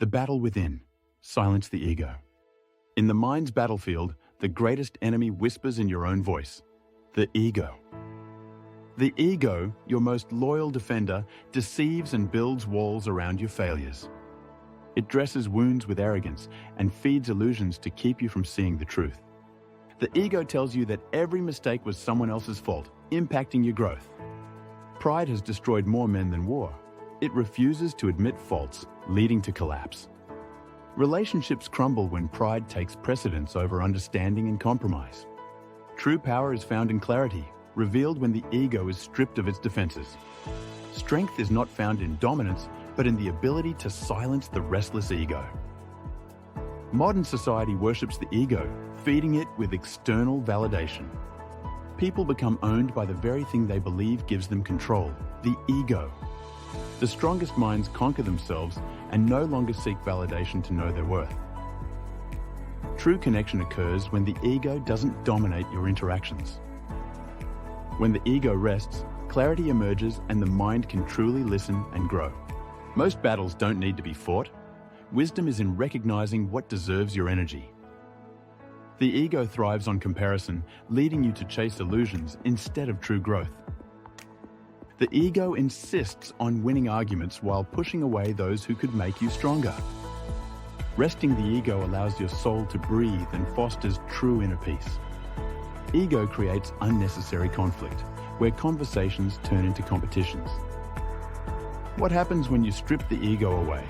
The battle within. Silence the ego. In the mind's battlefield, the greatest enemy whispers in your own voice. The ego. The ego, your most loyal defender, deceives and builds walls around your failures. It dresses wounds with arrogance and feeds illusions to keep you from seeing the truth. The ego tells you that every mistake was someone else's fault, impacting your growth. Pride has destroyed more men than war. It refuses to admit faults, leading to collapse. Relationships crumble when pride takes precedence over understanding and compromise. True power is found in clarity, revealed when the ego is stripped of its defenses. Strength is not found in dominance, but in the ability to silence the restless ego. Modern society worships the ego, feeding it with external validation. People become owned by the very thing they believe gives them control, the ego. The strongest minds conquer themselves and no longer seek validation to know their worth. True connection occurs when the ego doesn't dominate your interactions. When the ego rests, clarity emerges and the mind can truly listen and grow. Most battles don't need to be fought. Wisdom is in recognizing what deserves your energy. The ego thrives on comparison, leading you to chase illusions instead of true growth. The ego insists on winning arguments while pushing away those who could make you stronger. Resting the ego allows your soul to breathe and fosters true inner peace. Ego creates unnecessary conflict, where conversations turn into competitions. What happens when you strip the ego away?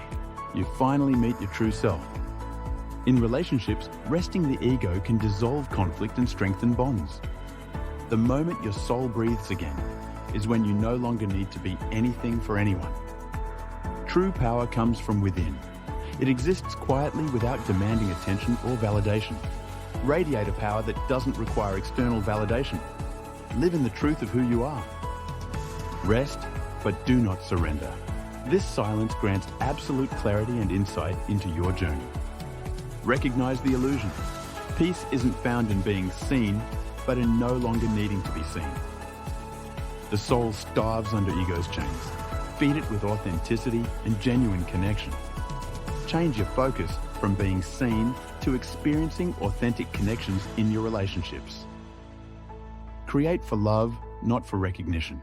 You finally meet your true self. In relationships, resting the ego can dissolve conflict and strengthen bonds. The moment your soul breathes again is when you no longer need to be anything for anyone. True power comes from within. It exists quietly without demanding attention or validation. Radiate a power that doesn't require external validation. Live in the truth of who you are. Rest, but do not surrender. This silence grants absolute clarity and insight into your journey. Recognize the illusion. Peace isn't found in being seen, but in no longer needing to be seen. The soul starves under ego's chains. Feed it with authenticity and genuine connection. Change your focus from being seen to experiencing authentic connections in your relationships. Create for love, not for recognition.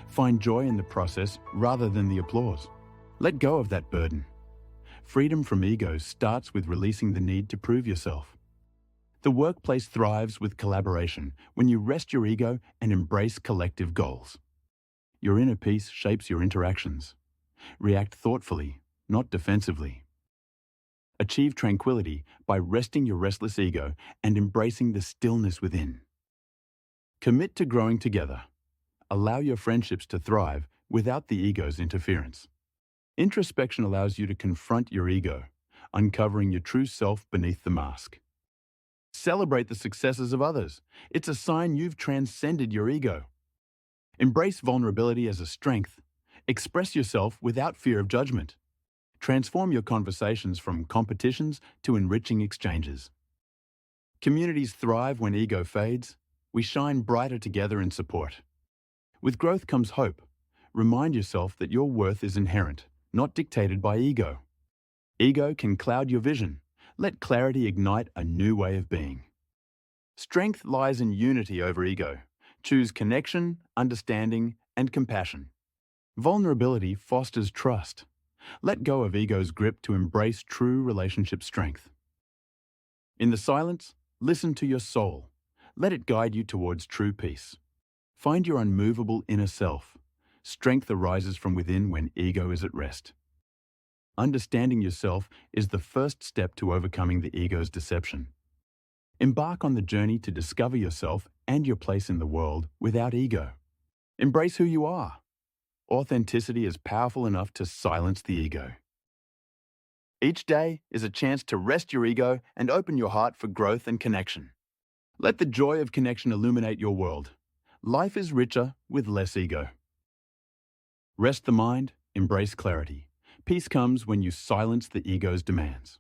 Find joy in the process rather than the applause. Let go of that burden. Freedom from ego starts with releasing the need to prove yourself. The workplace thrives with collaboration when you rest your ego and embrace collective goals. Your inner peace shapes your interactions. React thoughtfully, not defensively. Achieve tranquility by resting your restless ego and embracing the stillness within. Commit to growing together. Allow your friendships to thrive without the ego's interference. Introspection allows you to confront your ego, uncovering your true self beneath the mask. Celebrate the successes of others. It's a sign you've transcended your ego. Embrace vulnerability as a strength. Express yourself without fear of judgment. Transform your conversations from competitions to enriching exchanges. Communities thrive when ego fades. We shine brighter together in support. With growth comes hope. Remind yourself that your worth is inherent, not dictated by ego. Ego can cloud your vision. Let clarity ignite a new way of being. Strength lies in unity over ego. Choose connection, understanding, and compassion. Vulnerability fosters trust. Let go of ego's grip to embrace true relationship strength. In the silence, listen to your soul. Let it guide you towards true peace. Find your unmovable inner self. Strength arises from within when ego is at rest. Understanding yourself is the first step to overcoming the ego's deception. Embark on the journey to discover yourself and your place in the world without ego. Embrace who you are. Authenticity is powerful enough to silence the ego. Each day is a chance to rest your ego and open your heart for growth and connection. Let the joy of connection illuminate your world. Life is richer with less ego. Rest the mind, embrace clarity. Peace comes when you silence the ego's demands.